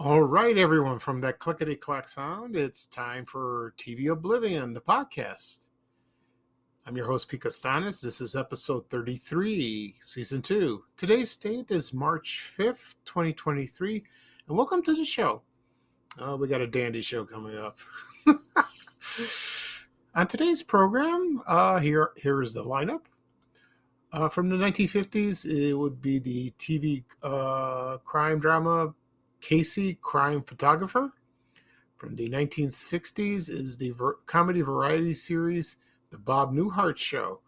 All right, everyone, from that clickety clack sound, it's time for TV Oblivion, the podcast. I'm your host, Pete Costanis. This is episode 33, season 2. Today's date is March 5th, 2023, and welcome to the show. We got a dandy show coming up. On today's program, here is the lineup. From the 1950s, it would be the TV crime drama Casey, Crime Photographer. From the 1960s is the comedy variety series The Bob Newhart Show,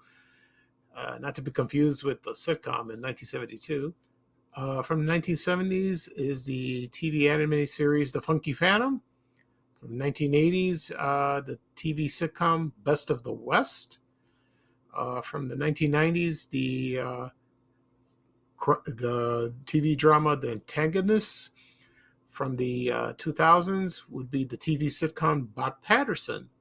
not to be confused with the sitcom in 1972. From the 1970s is the TV animated series The Funky Phantom. From the 1980s, the TV sitcom Best of the West. From the 1990s, the TV drama The Antagonists. From the 2000s would be the TV sitcom Patterson.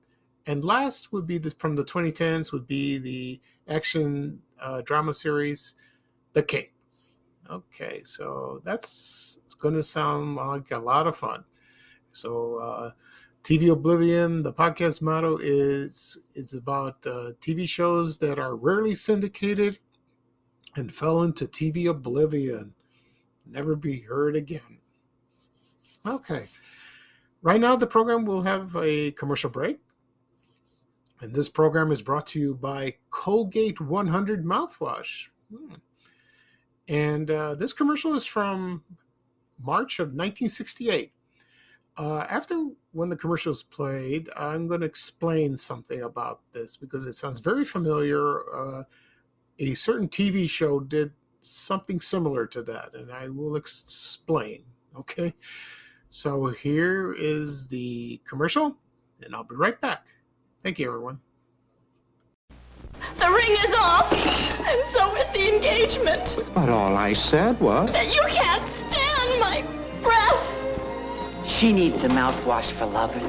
And last would be from the 2010s would be the action drama series The Cape. Okay, so that's going to sound like a lot of fun. So TV Oblivion, the podcast motto is about TV shows that are rarely syndicated and fell into TV oblivion, never be heard again. Okay, right now the program will have a commercial break, and this program is brought to you by Colgate 100 mouthwash. And this commercial is from March of 1968. After when the commercial is played, I'm going to explain something about this because it sounds very familiar. A certain TV show did something similar to that, and I will explain, okay? So here is the commercial, and I'll be right back. Thank you, everyone. The ring is off, and so is the engagement. But all I said was... That you can't stand my breath. She needs a mouthwash for lovers.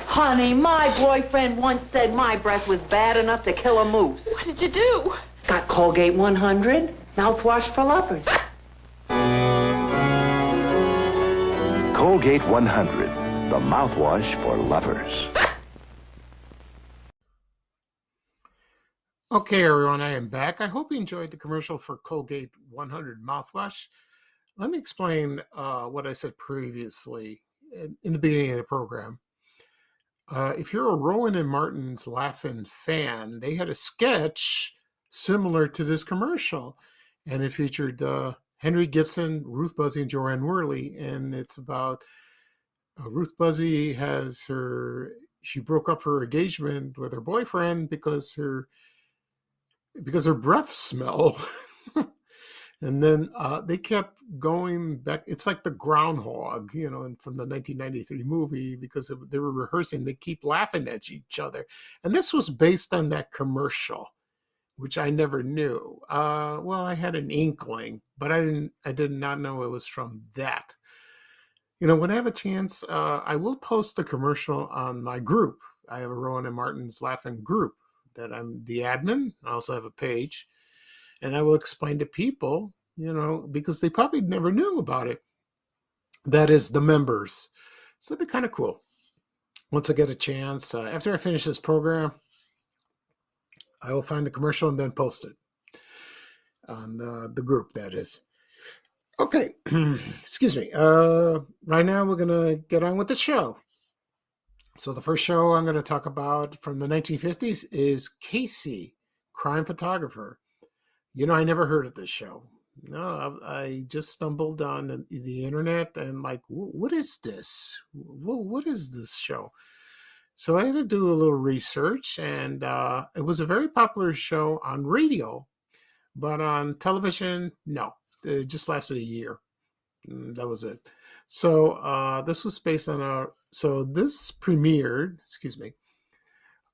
Honey, my boyfriend once said my breath was bad enough to kill a moose. What did you do? Got Colgate 100, mouthwash for lovers. Colgate 100, the mouthwash for lovers. Okay, everyone, I am back. I hope you enjoyed the commercial for Colgate 100 mouthwash. Let me explain what I said previously in the beginning of the program. If you're a Rowan and Martin's Laugh-In fan, they had a sketch similar to this commercial, and it featured Henry Gibson, Ruth Buzzy, and Joanne Worley, and it's about Ruth Buzzy she broke up her engagement with her boyfriend because her breath smelled. And then they kept going back. It's like the groundhog, and from the 1993 movie, because they were rehearsing, they keep laughing at each other. And this was based on that commercial, which I never knew. Well, I had an inkling, but I did not know it was from that. When I have a chance, I will post the commercial on my group. I have a Rowan and Martin's Laughing group that I'm the admin. I also have a page. And I will explain to people, because they probably never knew about it. That is the members. So it'd be kind of cool. Once I get a chance, after I finish this program, I will find the commercial and then post it on the group, that is. Okay, excuse me. Right now we're going to get on with the show. So the first show I'm going to talk about from the 1950s is Casey, Crime Photographer. I never heard of this show. No, I just stumbled on the internet and what is this? What is this show? So I had to do a little research, and it was a very popular show on radio, but on television, no. It just lasted a year. That was it. So this was based on this premiered,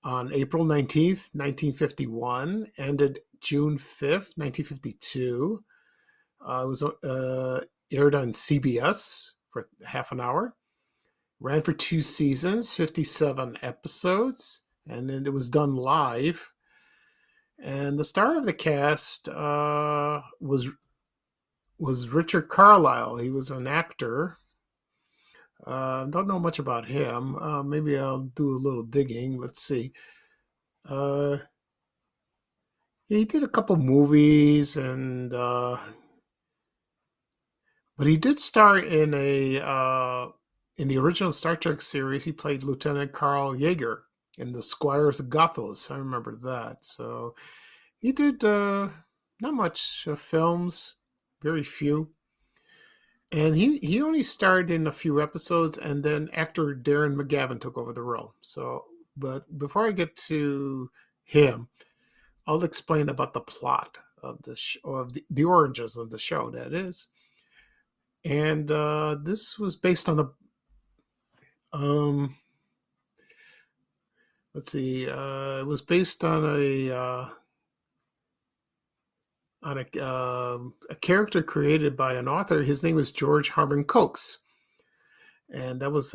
on April 19th, 1951, ended June 5th, 1952. It was aired on CBS for half an hour. Ran for 2 seasons, 57 episodes, and then it was done live. And the star of the cast was was Richard Carlisle. He was an actor. Don't know much about him. Maybe I'll do a little digging. Let's see. Uh, he did a couple movies, and but he did star in the original Star Trek series. He played Lieutenant Carl Yeager in the Squires of Gothos. I remember that. So he did not much films, very few. And he only starred in a few episodes, and then actor Darren McGavin took over the role. So, but before I get to him, I'll explain about the plot of the origins of the show. That is, and this was based on um, let's see, it was based on a character created by an author. His name was George Harmon Coates, and that was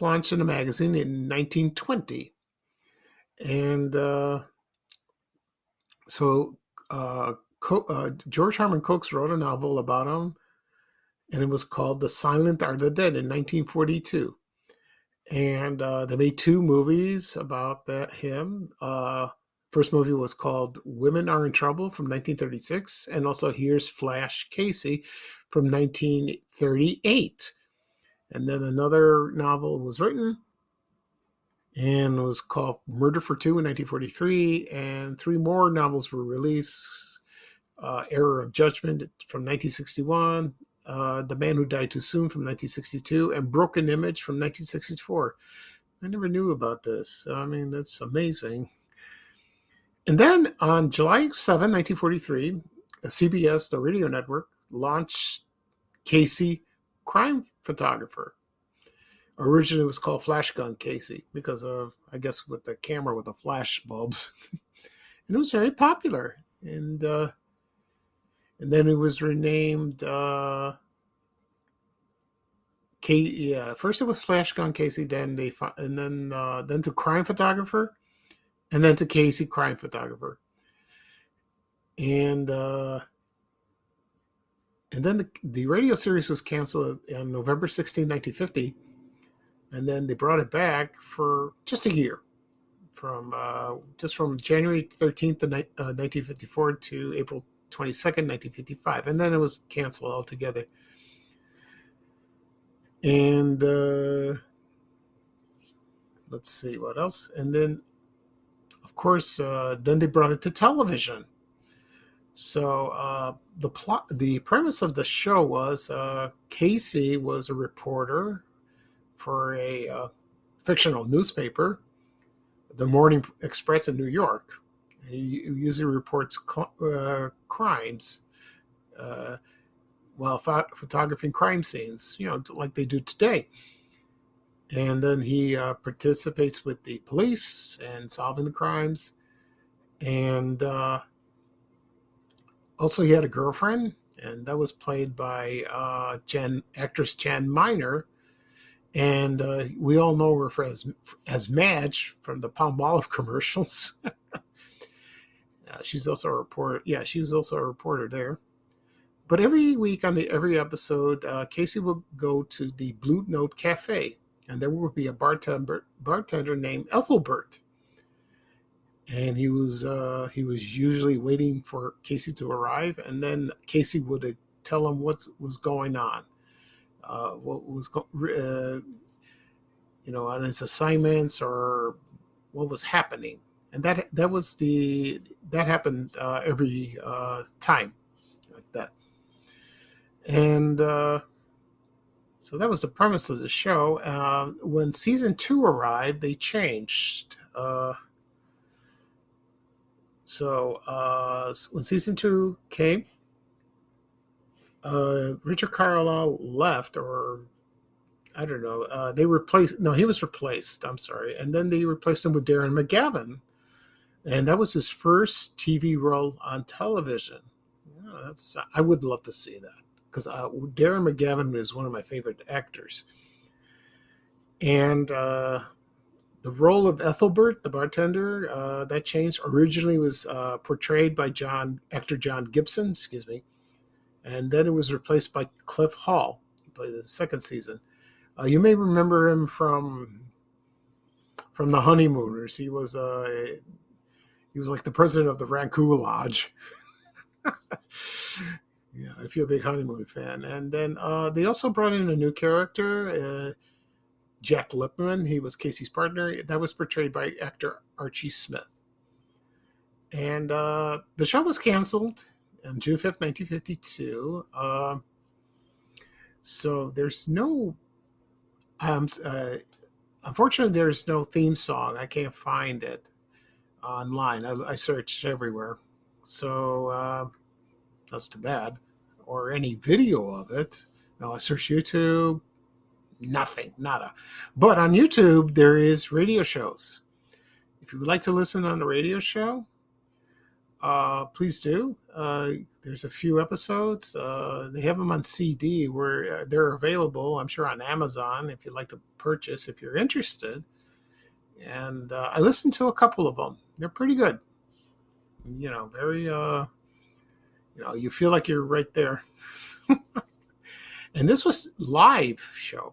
launched in a magazine in 1920. And so George Harmon Coates wrote a novel about him, and it was called The Silent Are the Dead in 1942. And they made two movies about him. First movie was called Women Are in Trouble from 1936, and also Here's Flash Casey from 1938. And then another novel was written and was called Murder for Two in 1943, and three more novels were released. Error of Judgment from 1961, The Man Who Died Too Soon from 1962, and Broken Image from 1964. I never knew about this. I mean, that's amazing. And then on July 7, 1943, CBS, the radio network, launched Casey, Crime Photographer. Originally, it was called Flash Gun Casey because of, I guess, with the camera with the flash bulbs. And it was very popular. And then it was renamed first it was Flash Gun Casey, then then to Crime Photographer, and then to Casey Crime Photographer. And then the radio series was canceled on November 16, 1950. And then they brought it back for just a year, from January 13th, 1954 to April 22nd, 1955. And then it was canceled altogether. And let's see what else. And then, of course, then they brought it to television. So the premise of the show was Casey was a reporter for a fictional newspaper, the Morning Express in New York. He usually reports crimes while photographing crime scenes, like they do today. And then he participates with the police and solving the crimes. And also he had a girlfriend, and that was played by actress Jan Miner. And we all know her as Madge from the Palmolive commercials. She's also a reporter. Yeah, she was also a reporter there. But every week on every episode, Casey would go to the Blue Note Cafe, and there would be a bartender named Ethelbert. And he was usually waiting for Casey to arrive, and then Casey would tell him what was going on. What was on his assignments, or what was happening, and that happened every time like that. And so that was the premise of the show. When season 2 arrived, they changed. So when season 2 came, Richard Carlisle left, or I don't know. He was replaced. I'm sorry. And then they replaced him with Darren McGavin. And that was his first TV role on television. I would love to see that, because Darren McGavin is one of my favorite actors. And The role of Ethelbert, the bartender, that changed. Originally was portrayed by actor John Gibson, excuse me, and then it was replaced by Cliff Hall. He played the second season. You may remember him from The Honeymooners. He was like the president of the Rancoon Lodge. Yeah, if you're a big honeymoon fan. And then they also brought in a new character, Jack Lipman. He was Casey's partner. That was portrayed by actor Archie Smith. And the show was canceled on June 5th, 1952. So there's no, unfortunately, there's no theme song. I can't find it online. I searched everywhere. So that's too bad. Or any video of it. No, I searched YouTube. Nothing, nada. But on YouTube, there is radio shows. If you would like to listen on the radio show, please do. There's a few episodes. They have them on CD where they're available, I'm sure, on Amazon if you'd like to purchase, if you're interested. And I listened to a couple of them. They're pretty good. Very, you feel like you're right there. And this was live show.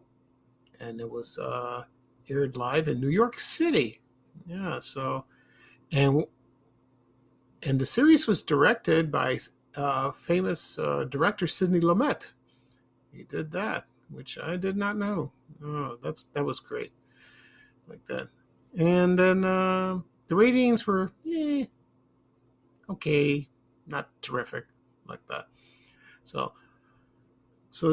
And it was aired live in New York City. Yeah, so, and the series was directed by famous director Sidney Lumet. He did that, which I did not know. Oh, that was great, like that. And then the ratings were okay, not terrific, like that. So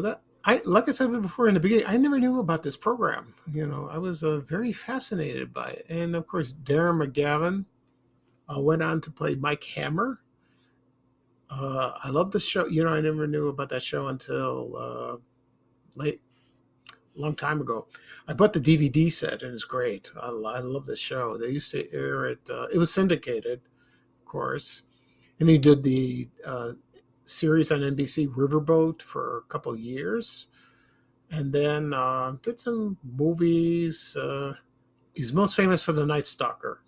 that. Like I said before in the beginning, I never knew about this program. I was very fascinated by it. And of course, Darren McGavin went on to play Mike Hammer. I love the show. I never knew about that show until long time ago. I bought the DVD set and it's great. I love the show. They used to air it. It was syndicated, of course. And he did the series on NBC, Riverboat, for a couple of years, and then did some movies. He's most famous for The Night Stalker.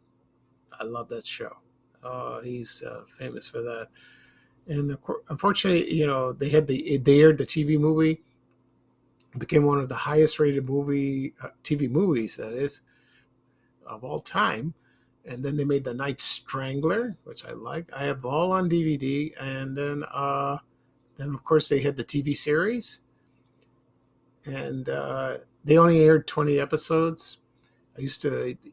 I love that show. He's famous for that. And unfortunately, they aired the TV movie. It became one of the highest rated TV movies, that is, of all time. And then they made The Night Strangler, which I like. I have all on DVD. And then of course, they had the TV series. And they only aired 20 episodes. It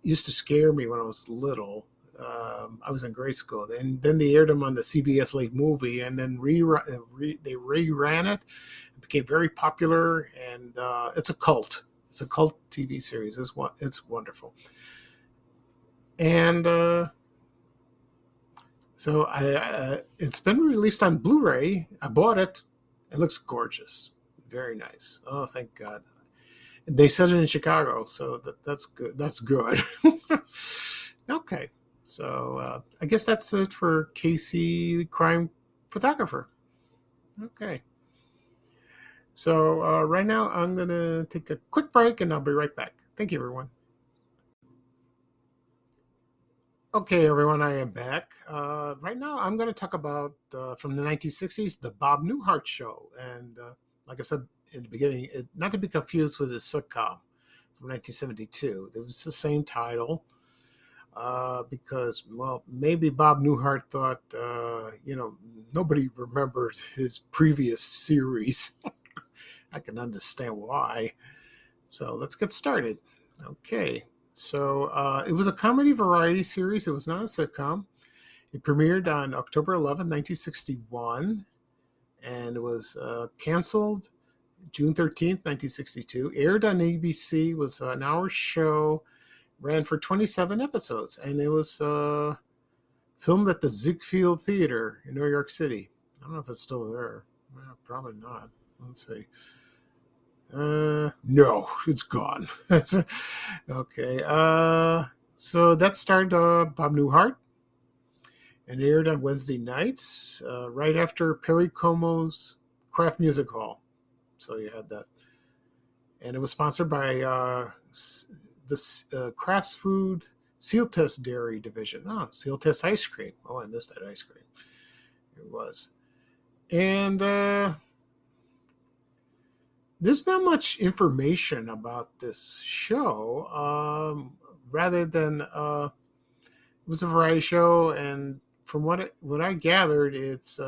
used to scare me when I was little. I was in grade school. And then they aired them on the CBS late movie. And then they reran it. It became very popular. And it's a cult. It's a cult TV series. It's wonderful. And so it's been released on Blu-ray. I bought it. It looks gorgeous. Very nice. Oh, thank God. They set it in Chicago, so that's good. That's good. Okay. So I guess that's it for Casey, the crime photographer. Okay. So right now I'm going to take a quick break and I'll be right back. Thank you, everyone. Okay, everyone, I am back. Right now, I'm going to talk about, from the 1960s, the Bob Newhart Show. And like I said in the beginning, not to be confused with his sitcom from 1972. It was the same title because, well, maybe Bob Newhart thought, nobody remembered his previous series. I can understand why. So let's get started. Okay. So it was a comedy variety series. It was not a sitcom. It premiered on October 11, 1961, and it was canceled June 13th, 1962. Aired on ABC, was an hour show, ran for 27 episodes, and it was filmed at the Ziegfeld Theater in New York City. I don't know if it's still there. Well, probably not. Let's see. No, it's gone. That's okay. So that starred Bob Newhart and aired on Wednesday nights, right after Perry Como's Kraft Music Hall. So you had that, and it was sponsored by the Crafts Food Seal Test Dairy Division. Oh, Seal Test Ice Cream. Oh, I missed that ice cream. It was. And there's not much information about this show, rather than it was a variety show, and from what I gathered, it's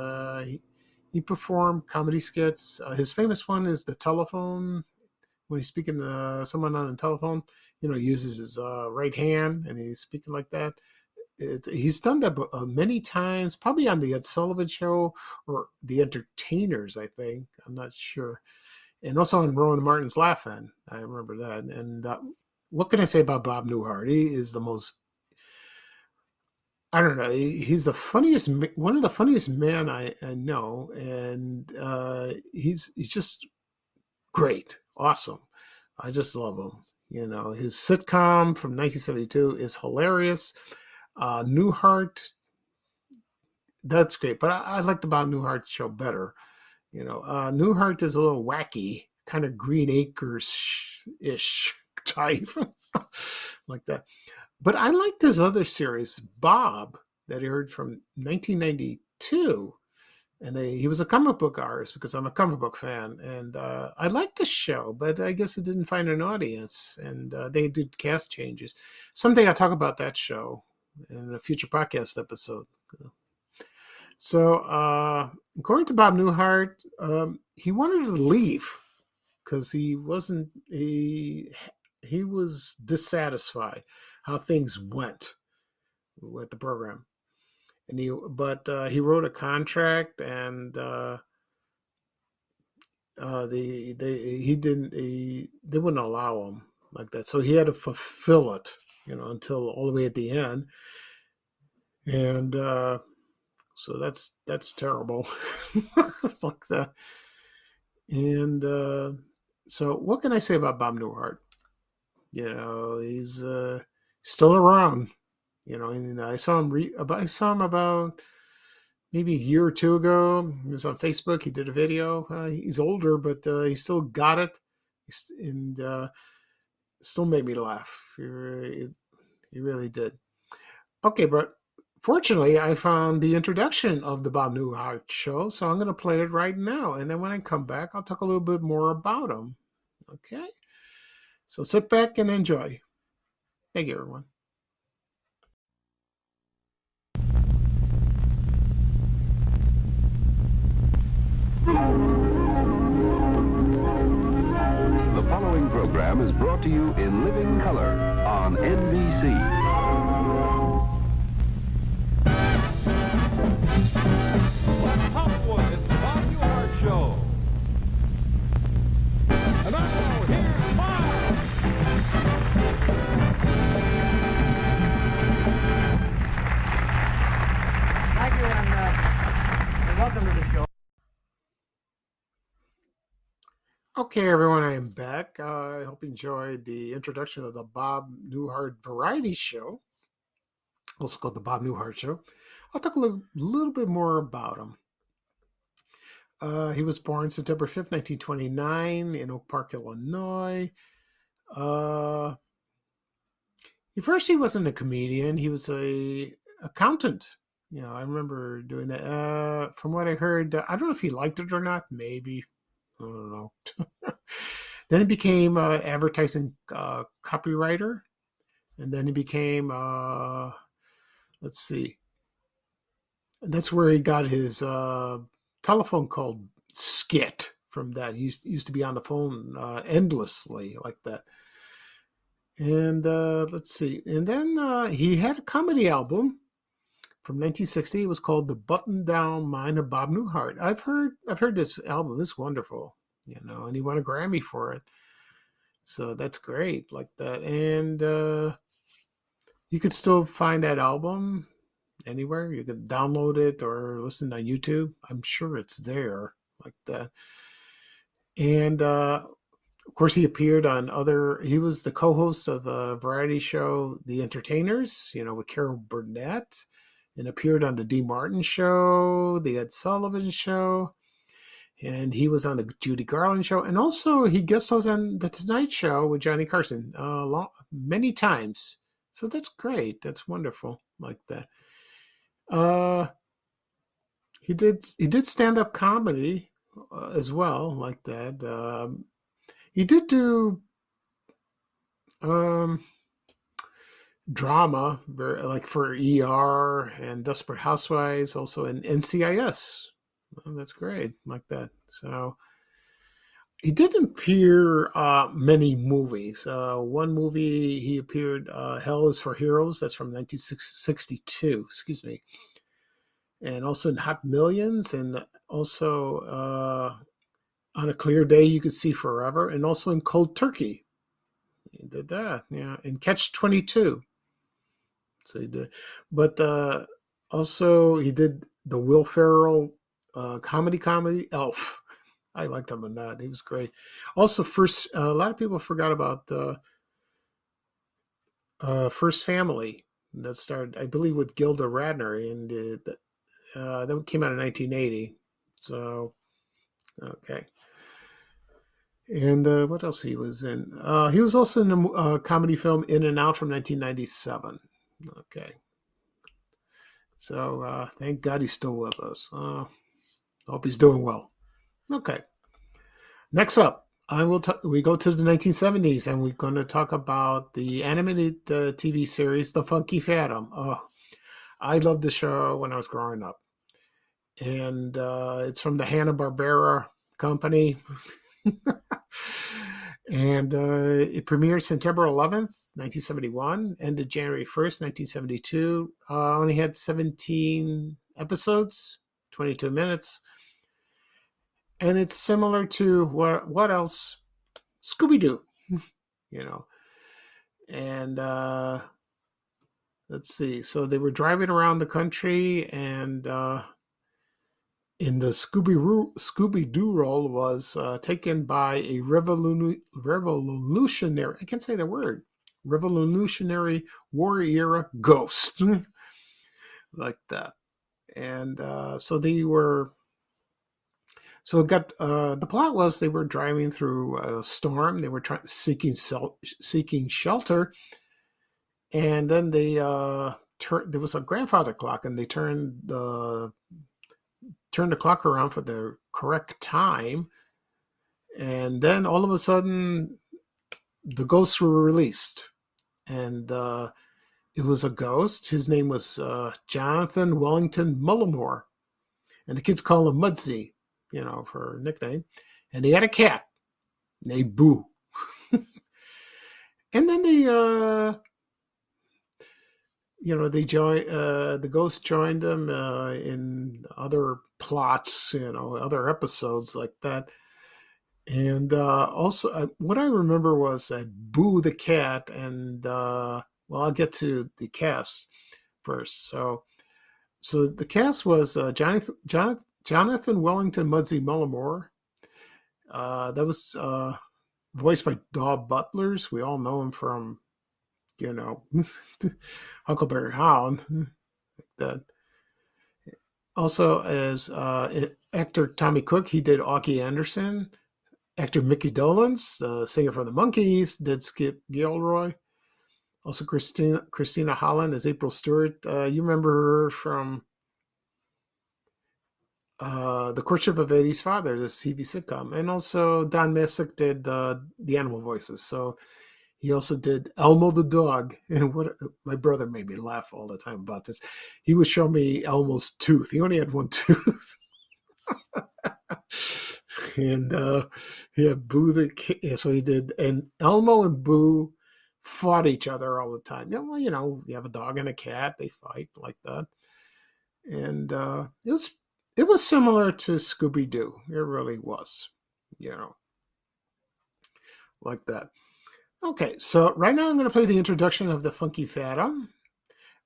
he performed comedy skits. His famous one is the telephone, when he's speaking to someone on the telephone. He uses his right hand and he's speaking like that. He's done that many times, probably on the Ed Sullivan Show or the Entertainers, I think. I'm not sure. And also on Rowan Martin's Laugh-In. I remember that. And what can I say about Bob Newhart? He is the most, I don't know, he's the funniest, one of the funniest men I know. And he's just great. Awesome. I just love him. His sitcom from 1972 is hilarious. Newhart, that's great. But I like the Bob Newhart show better. Newhart is a little wacky, kind of Green Acres-ish type, like that. But I liked his other series, Bob, that I heard from 1992. And he was a comic book artist, because I'm a comic book fan. And I liked the show, but I guess it didn't find an audience. And they did cast changes. Someday I'll talk about that show in a future podcast episode. So, according to Bob Newhart, he wanted to leave because he was dissatisfied how things went with the program, and he wrote a contract, and they wouldn't allow him like that, so he had to fulfill it, until all the way at the end, and. So that's terrible. Fuck that. And so what can I say about Bob Newhart? He's still around. And I saw him about maybe a year or two ago. He was on Facebook. He did a video. He's older, but he still got it, and still made me laugh. He really did. Okay, but. Fortunately, I found the introduction of the Bob Newhart show, so I'm going to play it right now. And then when I come back, I'll talk a little bit more about him. Okay? So sit back and enjoy. Thank you, everyone. The following program is brought to you in living color on NBC. Hollywood, it's the Bob Newhart Show. And now, here's Bob. Thank you, and welcome to the show. Okay, everyone, I am back. I hope you enjoyed the introduction of the Bob Newhart Variety Show, also called the Bob Newhart Show. I'll talk a little bit more about him. He was born September 5th, 1929 in Oak Park, Illinois. First, he wasn't a comedian. He was a accountant. I remember doing that. From what I heard, I don't know if he liked it or not. Maybe. I don't know. Then he became an advertising copywriter. And then he became, let's see. And that's where he got his telephone called skit from that. He used to be on the phone endlessly like that. And let's see. And then he had a comedy album from 1960. It was called The Button Down Mind of Bob Newhart. I've heard this album. It's wonderful, and he won a Grammy for it. So that's great, like that. And you could still find that album anywhere. You could download it or listen on YouTube. I'm sure it's there, like that. And of course, he appeared on he was the co-host of a variety show, The Entertainers, with Carol Burnett, and appeared on the Dee Martin Show, the Ed Sullivan Show. And he was on the Judy Garland show. And also he guest hosted on The Tonight Show with Johnny Carson many times. So that's great. That's wonderful like that. He did stand-up comedy as well like that. He did do drama like for ER and Desperate Housewives, also in NCIS. Oh, that's great like that. So he didn't appear many movies. One movie he appeared, Hell is for Heroes. That's from 1962. Excuse me. And also in Hot Millions, and also On a Clear Day You Could See Forever, and also in Cold Turkey. He did that, yeah. And Catch 22. So he did. But also he did the Will Ferrell comedy Elf. I liked him in that. He was great. Also, a lot of people forgot about First Family. That started, I believe, with Gilda Radner, and that came out in 1980. So, okay. And what else he was in? He was also in a comedy film In and Out from 1997. Okay. So thank God he's still with us. Hope he's doing well. Okay. Next up, we go to the 1970s, and we're going to talk about the animated TV series, The Funky Phantom. Oh, I loved the show when I was growing up. And it's from the Hanna-Barbera company. And it premiered September 11th, 1971, ended January 1st, 1972. Only had 17 episodes, 22 minutes. And it's similar to what else? Scooby-Doo, you know. And let's see. So they were driving around the country, and in the Scooby-Doo role was taken by a revolutionary, I can't say the word, Revolutionary War era ghost, like that. And so it got, the plot was they were driving through a storm. They were seeking shelter. And then there was a grandfather clock, and they turned the clock around for the correct time. And then all of a sudden, the ghosts were released. And it was a ghost. His name was Jonathan Wellington Mullimore. And the kids call him Mudsy, for a nickname. And he had a cat named Boo. And then the ghost joined them in other plots, other episodes like that. And also, what I remember was that Boo the cat, and I'll get to the cast first. So the cast was Jonathan Wellington Mudsy Mullimore. That was voiced by Daw Butlers. We all know him from, Huckleberry Hound. That. Also, as actor Tommy Cook, he did Augie Anderson. Actor Mickey Dolenz, the singer from the Monkees, did Skip Gilroy. Also, Christina Holland as April Stewart. You remember her from The Courtship of Eddie's Father, this TV sitcom. And also, Don Messick did the animal voices. So he also did Elmo the dog. And what my brother made me laugh all the time about this. He would show me Elmo's tooth. He only had one tooth. And he had Boo the kid. So he did. And Elmo and Boo fought each other all the time. You have a dog and a cat. They fight like that. And it was similar to Scooby-Doo. It really was, like that. Okay, so right now I'm going to play the introduction of the Funky Phantom.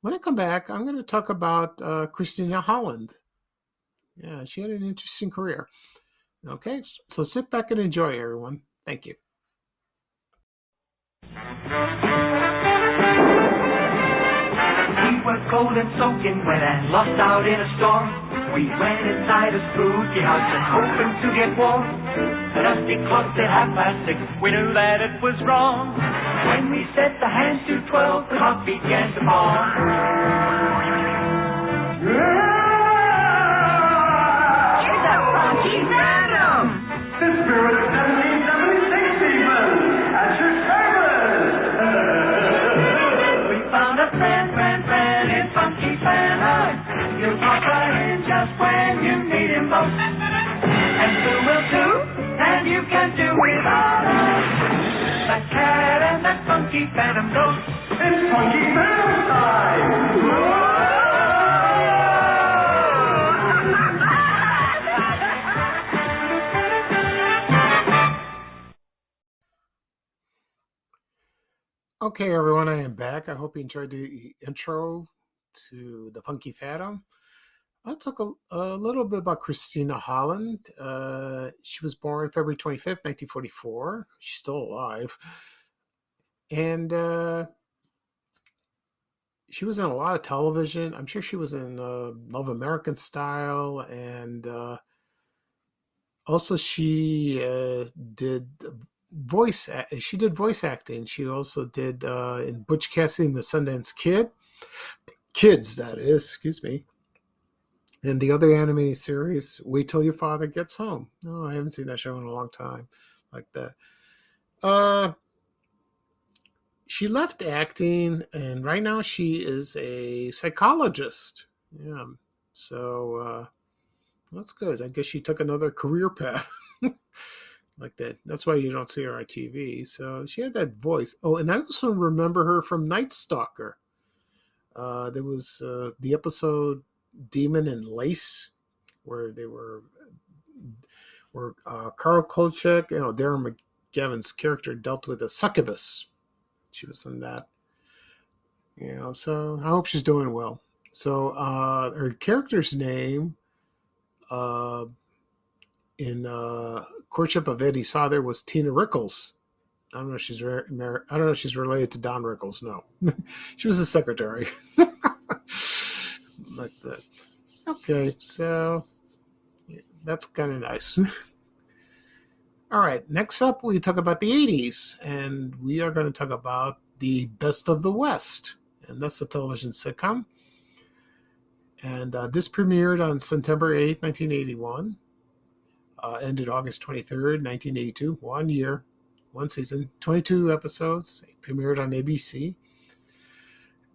When I come back, I'm going to talk about Christina Holland. Yeah, she had an interesting career. Okay, so sit back and enjoy, everyone. Thank you. We were cold and soaking wet and lost out in a storm. We went inside a screw funky house and hoping to get warm. The dusty clock at 6:30. We knew that it was wrong. When we set the hands to 12, the clock began to fall. It's a funky phantom! The spirit of 1776 even! At your service! We found a friend in Funky Phantom. He'll pop right in just when you need him most. And Sue will too, and you can do without us. That cat and that Funky Phantom ghost. It's Funky Phantom time! Okay, everyone, I am back. I hope you enjoyed the intro to the Funky Phantom. I'll talk a little bit about Christina Holland. She was born February 25th, 1944. She's still alive. And she was in a lot of television. I'm sure she was in Love American Style. And also she did voice acting. She also did in Butch Cassidy and the Sundance Kids, that is, excuse me. And the other animated series, Wait Till Your Father Gets Home. No, I haven't seen that show in a long time like that. She left acting, and right now she is a psychologist. Yeah, so that's good. I guess she took another career path like that. That's why you don't see her on TV. So she had that voice. Oh, and I also remember her from Night Stalker. There was the episode Demon and Lace, where they were Carl Kolchak, Darren McGavin's character dealt with a succubus. She was in that. So I hope she's doing well. So her character's name in Courtship of Eddie's Father was Tina Rickles. I don't know if she's I don't know if she's related to Don Rickles. No, she was a secretary. Like that. Okay, so yeah, that's kind of nice. All right, next up we talk about the 80s, and we are going to talk about the Best of the West, and that's a television sitcom. And this premiered on September 8th, 1981, ended August 23rd, 1982, 1 year, one season, 22 episodes, premiered on ABC.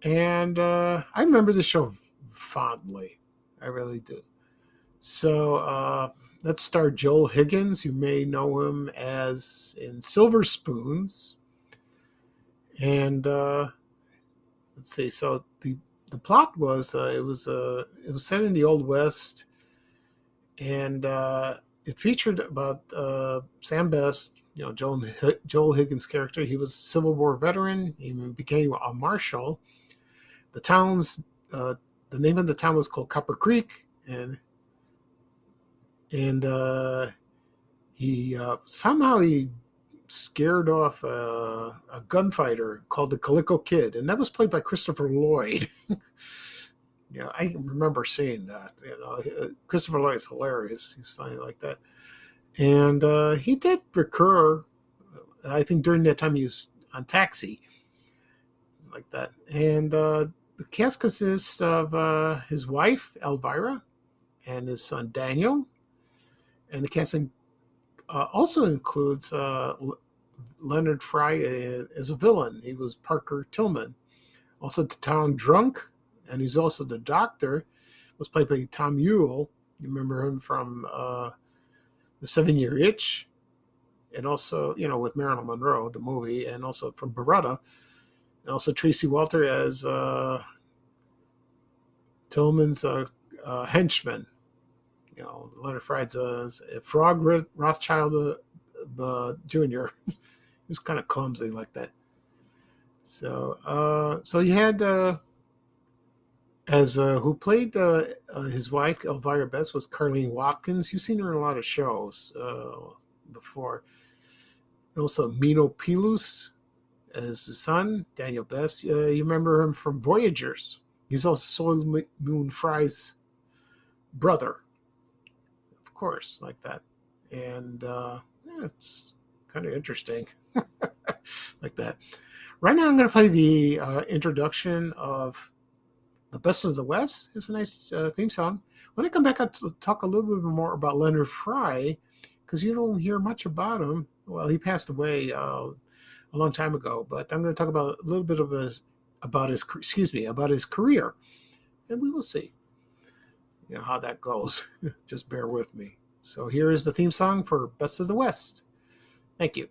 And I remember the show fondly. I really do. So let's start Joel Higgins. You may know him as in Silver Spoons. And let's see. So the plot was it was set in the Old West, and it featured about Sam Best. Joel Higgins' character. He was a Civil War veteran. He became a marshal. The name of the town was called Copper Creek, and he somehow he scared off a gunfighter called the Calico Kid, and that was played by Christopher Lloyd. I remember seeing that. Christopher Lloyd is hilarious. He's funny like that, and he did recur. I think during that time he was on Taxi, like that, and the cast consists of his wife Elvira and his son Daniel, and the casting also includes Leonard Fry as a villain. He was Parker Tillman. Also, the town drunk, and he's also the doctor, was played by Tom Ewell. You remember him from The 7-Year Itch, and also, with Marilyn Monroe, the movie, and also from Beretta, and also Tracy Walter as Tillman's henchman. Leonard Fry's Frog Rothschild Jr. He was kind of clumsy like that. So you had who played his wife Elvira Best was Carlene Watkins. You've seen her in a lot of shows before. And also Mino Pilus as the son, Daniel Best. You remember him from Voyagers. He's also Soil Moon Fry's brother. course, like that. And yeah, it's kind of interesting, like that. Right now, I'm going to play the introduction of The Best of the West. It's a nice theme song. When I come back, I'll talk a little bit more about Leonard Fry, because you don't hear much about him. Well, he passed away a long time ago, but I'm going to talk about a little bit of about his career, and we will see, how that goes. Just bear with me. So here is the theme song for Best of the West. Thank you.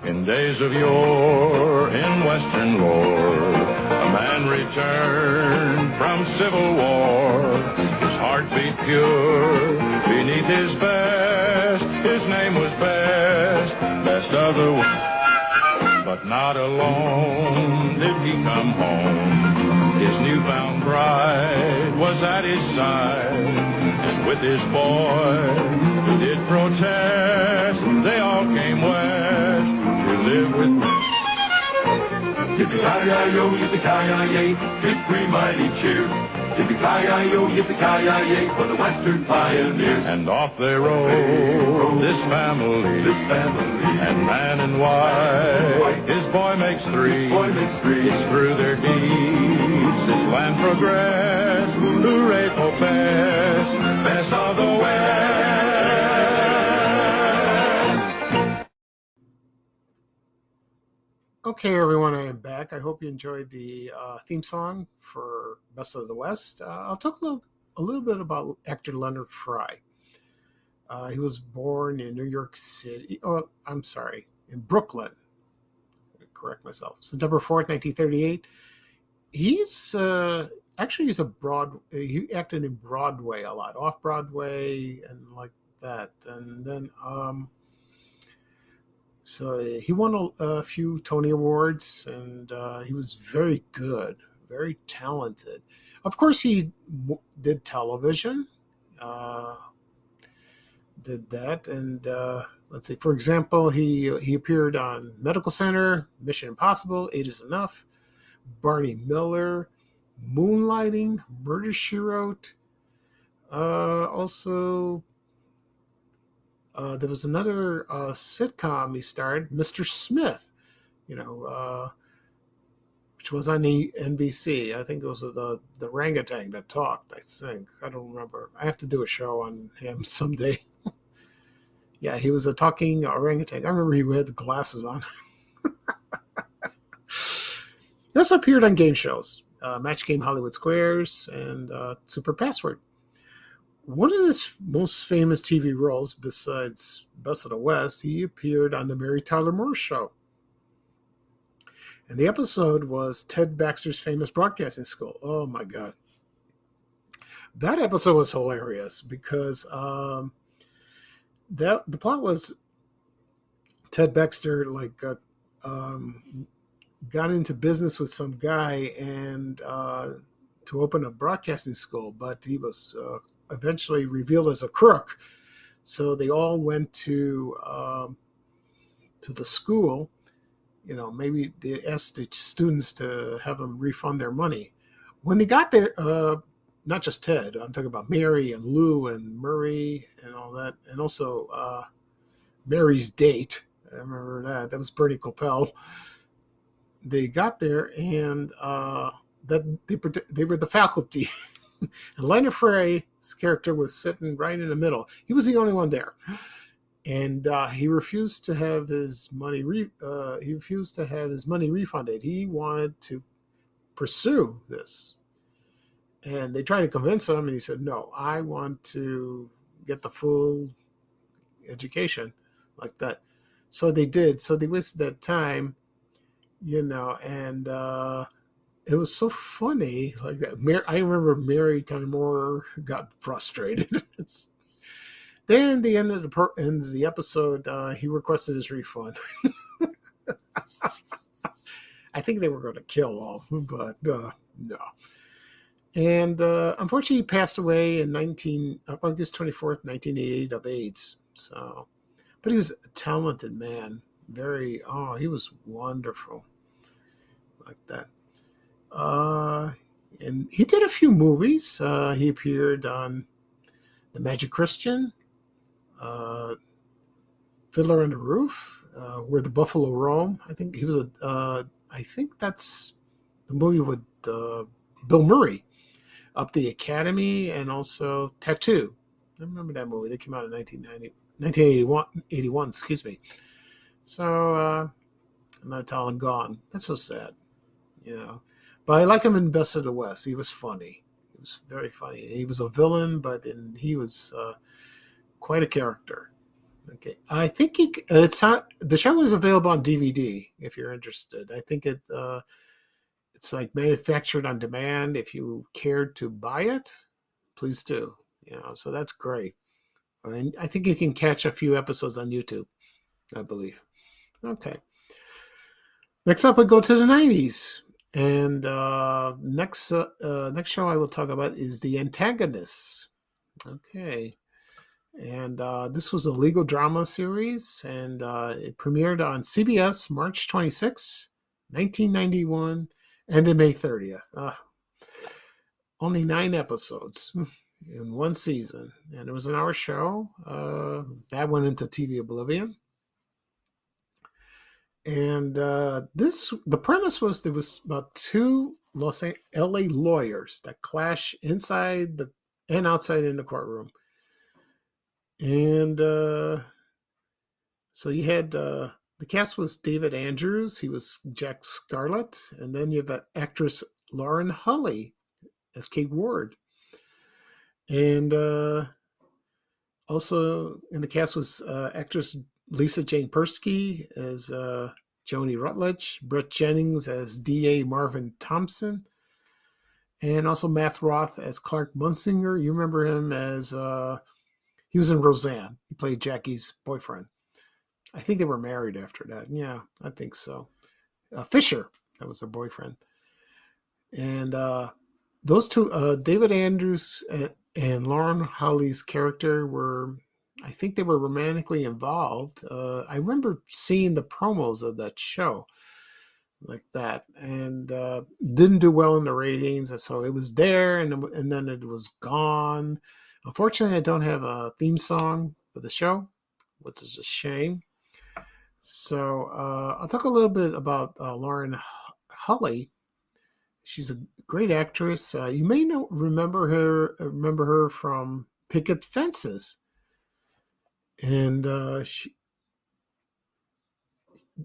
In days of yore, in western lore, a man returned from civil war. His heart beat pure beneath his vest. His name was Best of the West. But not alone did he come home. His newfound bride was at his side, and with his boy who did protest, they all came west to live with me. Yippee-ki-yi-yo, yippee-ki-yi-yay, victory mighty cheers. Yippee-ki-yi-yo, yippee-ki-yi-yay, for the Western pioneers. And off they rode, this family, and man and wife. His boy makes three, it's through their deeds this land progressed. Hooray for best of the West. Okay, everyone, I am back. I hope you enjoyed the theme song for Best of the West. I'll talk a little bit about actor Leonard Fry. He was born in New York City. Oh, I'm sorry, in Brooklyn. Correct myself. September 4th, 1938. He's actually he acted in Broadway a lot, off Broadway and like that, and then so he won a few Tony Awards, and he was very good, very talented. Of course, he did television, did that, and let's see. For example, he appeared on Medical Center, Mission Impossible, 8 is Enough, Barney Miller, Moonlighting, Murder, She Wrote. Also, there was another sitcom he starred, Mr. Smith, which was on the NBC. I think it was the orangutan that talked, I think. I don't remember. I have to do a show on him someday. Yeah, he was a talking orangutan. I remember he had the glasses on. He also appeared on game shows, Match Game Hollywood Squares, and Super Password. One of his most famous TV roles, besides Best of the West, he appeared on the Mary Tyler Moore Show. And the episode was Ted Baxter's Famous Broadcasting School. Oh, my God. That episode was hilarious because the plot was Ted Baxter got into business with some guy and to open a broadcasting school, but he was eventually revealed as a crook. So they all went to the school. Maybe they asked the students to have them refund their money. When they got there, not just Ted, I'm talking about Mary and Lou and Murray and all that, and also Mary's date. I remember that. That was Bernie Coppell. They got there, and that they were the faculty. And Leonard Frey's character was sitting right in the middle. He was the only one there, and he refused to have his money. He refused to have his money refunded. He wanted to pursue this, and they tried to convince him, and he said, "No, I want to get the full education like that." So they did. So they wasted that time, and it was so funny like that. I remember Mary Tyler Moore got frustrated. Then the end of the episode, he requested his refund. I think they were going to kill him, but no. And unfortunately, he passed away in August 24th, 1988 of AIDS. So, but he was a talented man. He was wonderful like that. And he did a few movies. He appeared on The Magic Christian, Fiddler on the Roof, Where the Buffalo Roam. I think he was I think that's the movie with Bill Murray, Up the Academy, and also Tattoo. I remember that movie. They came out in 1981, excuse me. So, another talent gone. That's so sad, you know. But I like him in Best of the West. He was funny. He was very funny. He was a villain, but he was quite a character. Okay, I think it's not. The show is available on DVD if you're interested. I think it's like manufactured on demand. If you cared to buy it, please do. You know, so that's great. And I think you can catch a few episodes on YouTube, I believe. Okay. Next up, we go to the 90s. And next show I will talk about is The Antagonists. Okay. And this was a legal drama series, and it premiered on CBS March 26, 1991, ended May 30th. Only 9 episodes in one season, and it was an hour show. That went into TV oblivion. And the premise was there was about 2 LA lawyers that clash inside and outside in the courtroom. And so you had the cast was David Andrews. He was Jack Scarlett. And then you have actress Lauren Hulley as Kate Ward. And also in the cast was actress Lisa Jane Persky as Joni Rutledge, Brett Jennings as D.A. Marvin Thompson, and also Matt Roth as Clark Munsinger. You remember him as he was in Roseanne. He played Jackie's boyfriend. I think they were married after that. Yeah, I think so. Fisher, that was her boyfriend. And those two, David Andrews and Lauren Hulley's character were, I think they were romantically involved. I remember seeing the promos of that show like that, and didn't do well in the ratings. And so it was there, and then it was gone. Unfortunately, I don't have a theme song for the show, which is a shame. So I'll talk a little bit about Lauren Hulley. She's a great actress. You may remember her from Picket Fences. And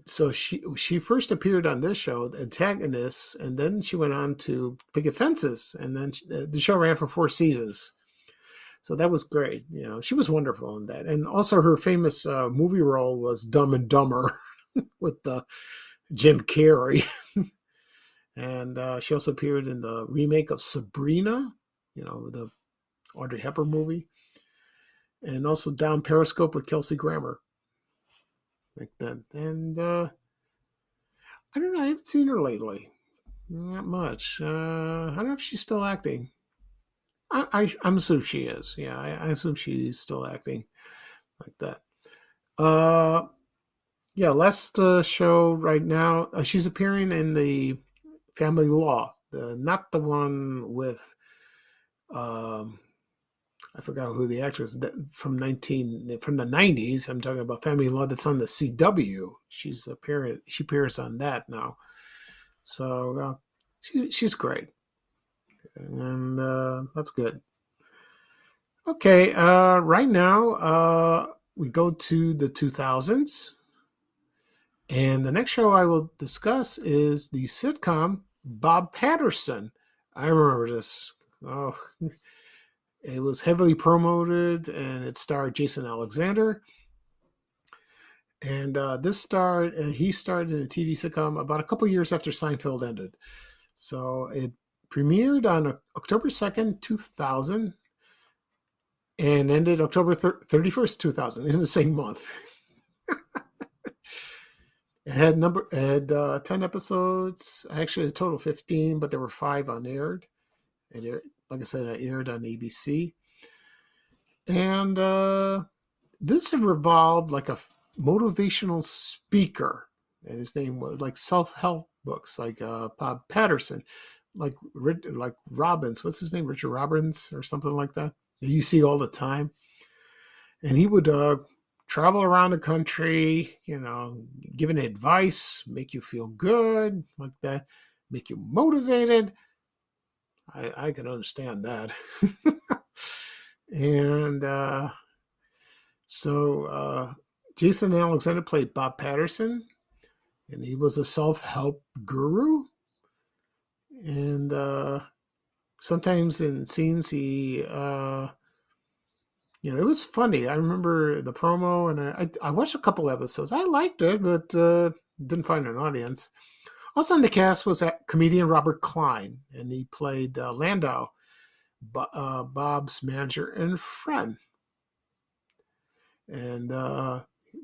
she first appeared on this show, Antagonists, and then she went on to Picket Fences, and then the show ran for 4 seasons. So that was great. You know, she was wonderful in that. And also her famous movie role was Dumb and Dumber with Jim Carrey. And she also appeared in the remake of Sabrina, you know, the Audrey Hepburn movie. And also Down Periscope with Kelsey Grammer. Like that. And I don't know, I haven't seen her lately. Not much. I don't know if she's still acting. I'm assuming she is. Yeah, I assume she's still acting like that. Yeah, last show right now. She's appearing in the Family Law, not the one with I forgot who the actress from the 90s. I'm talking about Family Law that's on the CW. She appears on that now. So she's great. And that's good. Okay, right now we go to the 2000s. And the next show I will discuss is the sitcom Bob Patterson. I remember this. Oh, it was heavily promoted, and it starred Jason Alexander. And he starred in a TV sitcom about a couple years after Seinfeld ended. So it premiered on October 2nd, 2000, and ended October 31st, 2000, in the same month. It had 10 episodes, actually a total of 15, but there were 5 unaired. Like I said, it aired on ABC. And this revolved like a motivational speaker. And his name was like self-help books, like Bob Patterson. like Robbins. What's his name? Richard Robbins or something like that. That you see all the time. And he would travel around the country, giving advice, make you feel good, like that, make you motivated. I can understand that. And so Jason Alexander played Bob Patterson, and he was a self-help guru. And sometimes in scenes he, it was funny. I remember the promo, and I watched a couple episodes. I liked it, but didn't find an audience. Also in the cast was comedian Robert Klein, and he played Landau, Bob's manager and friend. And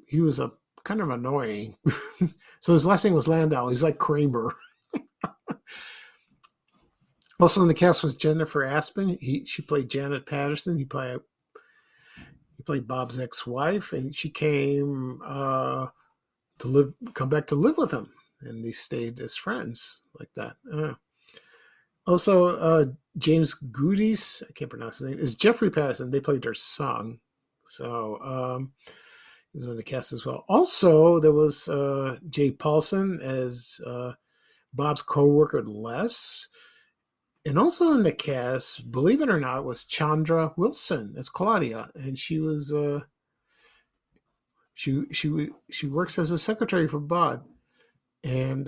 he was a kind of annoying. So his last name was Landau. He's like Kramer. Also in the cast was Jennifer Aspen. She played Janet Patterson. He played Bob's ex-wife, and she came come back to live with him, and they stayed as friends like that. Also, James Goody's, I can't pronounce his name, is Jeffrey Patterson. They played their son, so he was on the cast as well. Also, there was Jay Paulson as Bob's co-worker Les. And also in the cast, believe it or not, was Chandra Wilson as Claudia, and she was she works as a secretary for Bob, and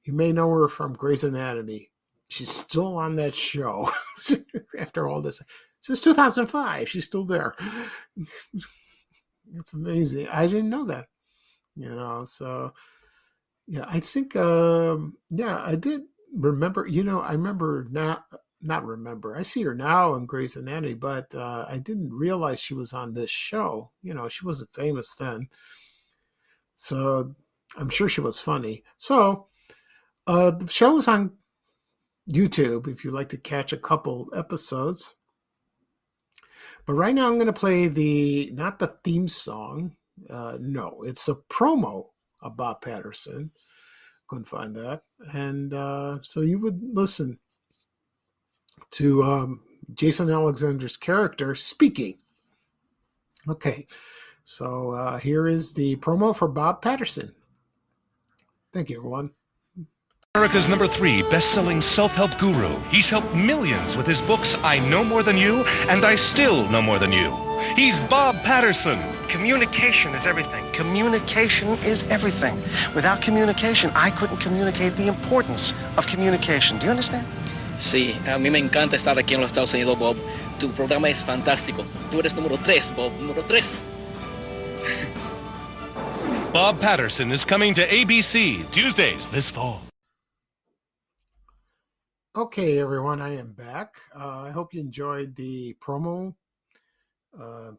you may know her from Grey's Anatomy. She's still on that show after all this. Since 2005, she's still there. It's amazing. I didn't know that. So yeah, I think I did remember, I remember not remember. I see her now in Grey's Anatomy, but I didn't realize she was on this show. She wasn't famous then. So I'm sure she was funny. So the show is on YouTube if you'd like to catch a couple episodes. But right now I'm going to play not the theme song. No, it's a promo of Bob Patterson. Couldn't find that. And so you would listen to Jason Alexander's character speaking. Okay, so here is the promo for Bob Patterson. Thank you, everyone. America's #3 best-selling self-help guru. He's helped millions with his books, I Know More Than You, and I Still Know More Than You. He's Bob Patterson. Communication is everything. Communication is everything. Without communication, I couldn't communicate the importance of communication. Do you understand? Sí, a mí me encanta estar aquí en los Estados Unidos, Bob. Tu programa es fantástico. Tú eres número 3, Bob. Número 3. Bob Patterson is coming to ABC Tuesdays this fall. Okay, everyone, I am back. I hope you enjoyed the promo,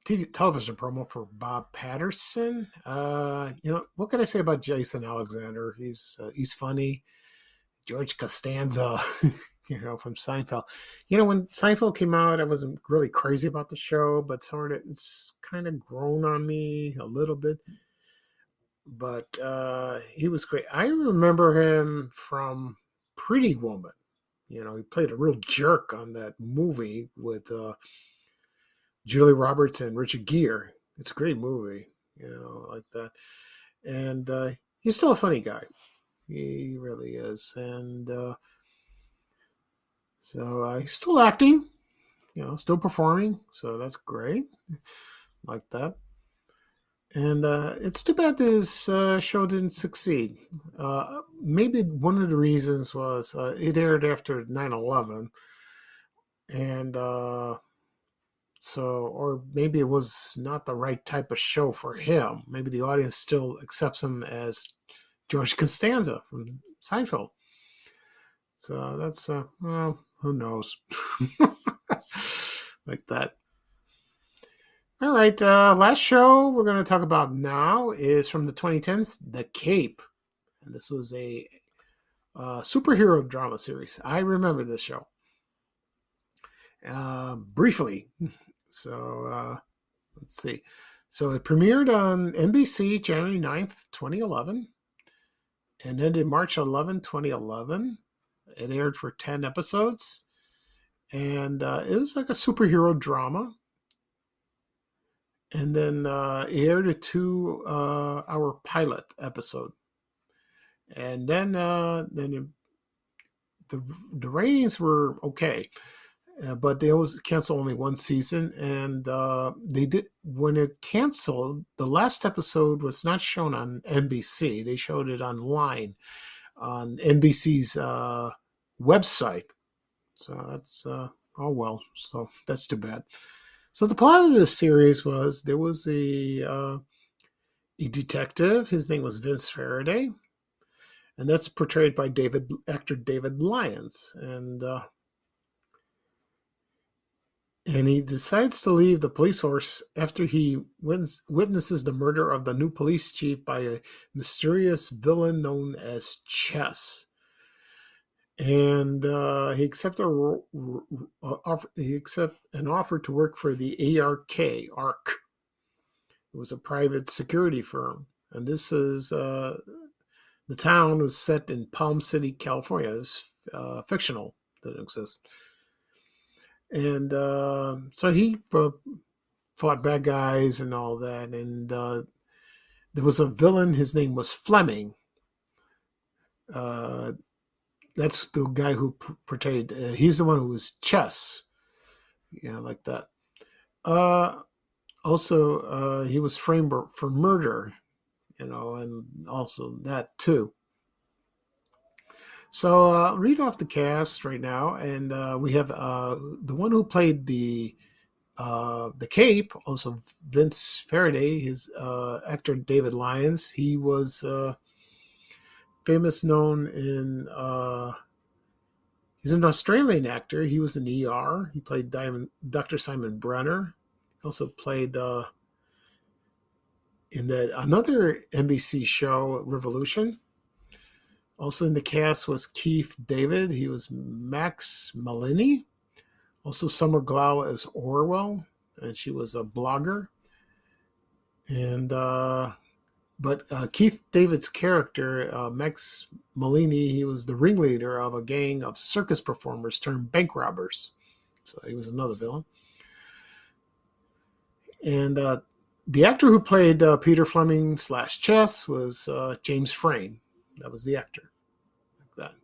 television promo for Bob Patterson. What can I say about Jason Alexander? He's funny. George Costanza, from Seinfeld. When Seinfeld came out, I wasn't really crazy about the show, but sort of it's kind of grown on me a little bit. But he was great. I remember him from Pretty Woman. He played a real jerk on that movie with Julia Roberts and Richard Gere. It's a great movie, like that. And he's still a funny guy. He really is. And so he's still acting, still performing. So that's great. Like that. And it's too bad this show didn't succeed. Maybe one of the reasons was it aired after 9/11. And or maybe it was not the right type of show for him. Maybe the audience still accepts him as George Costanza from Seinfeld. So that's, who knows? Like that. All right, last show we're going to talk about now is from the 2010s, The Cape. And this was a superhero drama series. I remember this show. Briefly. So, let's see. So it premiered on NBC January 9th, 2011. And ended March 11, 2011. It aired for 10 episodes, and it was like a superhero drama. And then it aired a 2-hour pilot episode. And then the ratings were okay. But they always cancel only one season, and they did when it canceled. The last episode was not shown on NBC. They showed it online on NBC's website. So that's oh well. So that's too bad. So the plot of this series was there was a detective. His name was Vince Faraday, and that's portrayed by actor David Lyons, and he decides to leave the police force after he witnesses the murder of the new police chief by a mysterious villain known as Chess. And he accepts an offer to work for the ARK. It was a private security firm, and this is the town was set in Palm City, California. It was fictional, didn't exist. And so he fought bad guys and all that. And there was a villain. His name was Fleming. That's the guy who portrayed. He's the one who was Chess. Yeah, like that. Also, he was framed for murder, and also that too. So I'll read off the cast right now, and we have the one who played the Cape, also Vince Faraday, his actor David Lyons. He was known in he's an Australian actor. He was in ER. He played Dr. Simon Brenner. He also played in another NBC show, Revolution. Also in the cast was Keith David. He was Max Malini. Also Summer Glau as Orwell, and she was a blogger. And but Keith David's character, Max Malini, he was the ringleader of a gang of circus performers turned bank robbers. So he was another villain. And the actor who played Peter Fleming / Chess was James Frayne. That was the actor. That,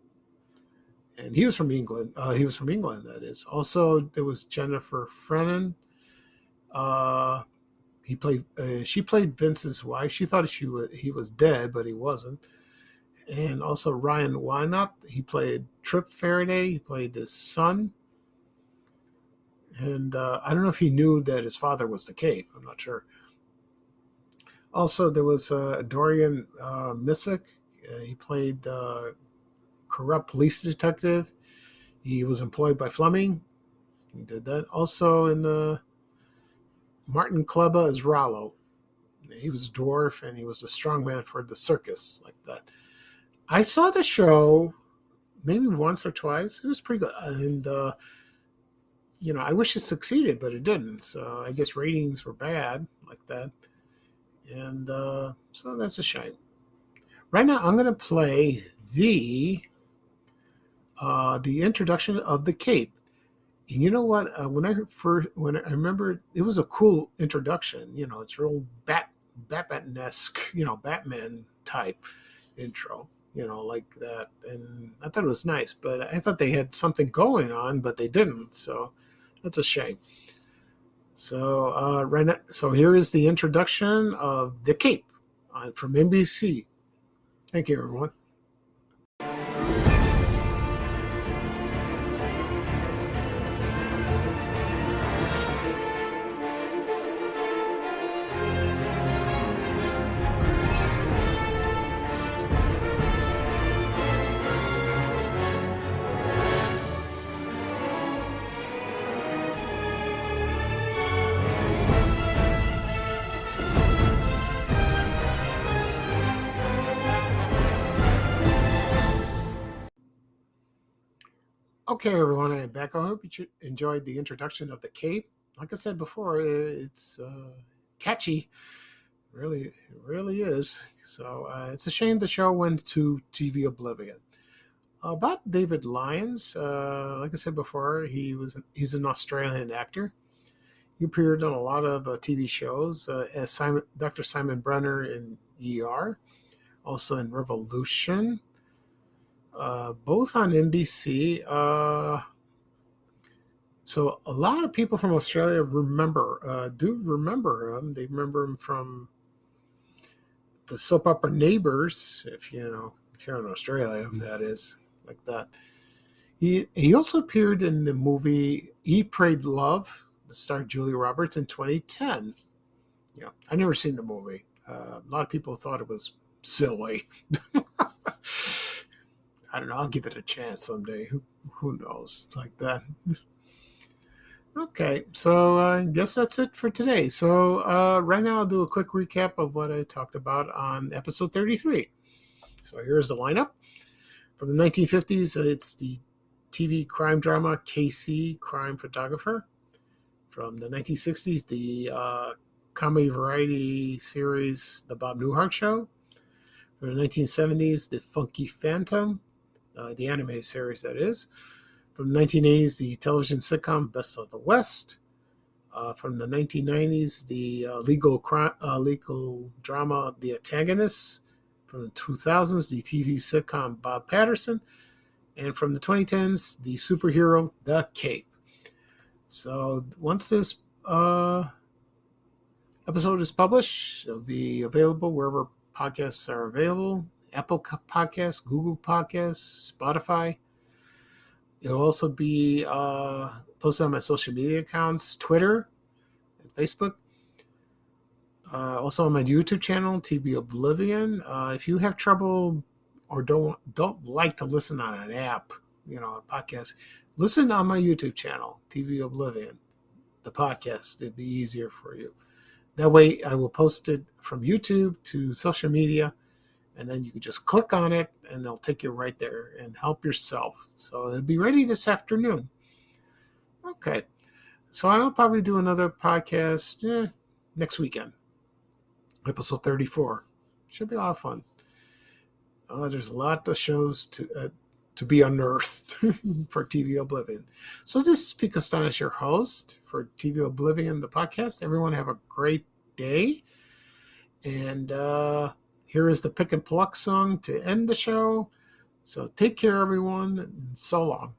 and he was from England. That is. Also, there was Jennifer Frenan. She played Vince's wife. She thought he was dead, but he wasn't. And also Ryan Wynott. He played Trip Faraday. He played his son. And I don't know if he knew that his father was the Cape. I'm not sure. Also, there was Dorian Missick. He played corrupt police detective. He was employed by Fleming. He did that. Also in the Martin Kleba as Rollo. He was a dwarf, and he was a strongman for the circus, like that. I saw the show maybe once or twice. It was pretty good. And, I wish it succeeded, but it didn't. So I guess ratings were bad, like that. And so that's a shame. Right now, I'm going to play the introduction of the Cape. And you know what? When I remember, it was a cool introduction. It's real Batman-esque, Batman type intro, like that. And I thought it was nice, but I thought they had something going on, but they didn't. So that's a shame. So right now, so here is the introduction of the Cape from NBC. Thank you, everyone. Okay, everyone, I'm back. I hope you enjoyed the introduction of the Cape. Like I said before, it's catchy. It really is. So it's a shame the show went to TV oblivion. About David Lyons, like I said before, he's an Australian actor. He appeared on a lot of TV shows as Dr. Simon Brenner in ER, also in Revolution, both on NBC. So a lot of people from Australia do remember him. They remember him from the soap opera Neighbours, if you're in Australia, that is, like that. He also appeared in the movie Eat, Pray, Love, that starred Julia Roberts in 2010. Yeah, I never seen the movie. A lot of people thought it was silly. I don't know. I'll give it a chance someday. Who knows? Like that. Okay, so I guess that's it for today. So right now I'll do a quick recap of what I talked about on episode 33. So here's the lineup. From the 1950s, it's the TV crime drama KC, Crime Photographer. From the 1960s, the comedy variety series The Bob Newhart Show. From the 1970s, The Funky Phantom, the anime series that is. From the 1980s, the television sitcom Best of the West. From the 1990s, the legal drama The Antagonists. From the 2000s, the TV sitcom Bob Patterson. And from the 2010s, the superhero The Cape. So once this episode is published, it'll be available wherever podcasts are available. Apple Podcasts, Google Podcasts, Spotify. It'll also be posted on my social media accounts, Twitter and Facebook. Also on my YouTube channel, TV Oblivion. If you have trouble or don't like to listen on an app, a podcast, listen on my YouTube channel, TV Oblivion, the podcast. It'd be easier for you. That way I will post it from YouTube to social media, and then you can just click on it and it'll take you right there and help yourself. So it'll be ready this afternoon. Okay. So I'll probably do another podcast next weekend. Episode 34. Should be a lot of fun. There's a lot of shows to be unearthed for TV Oblivion. So this is Pete Costanis, your host for TV Oblivion, the podcast. Everyone have a great day. And here is the Pick and Pluck song to end the show. So take care, everyone, and so long.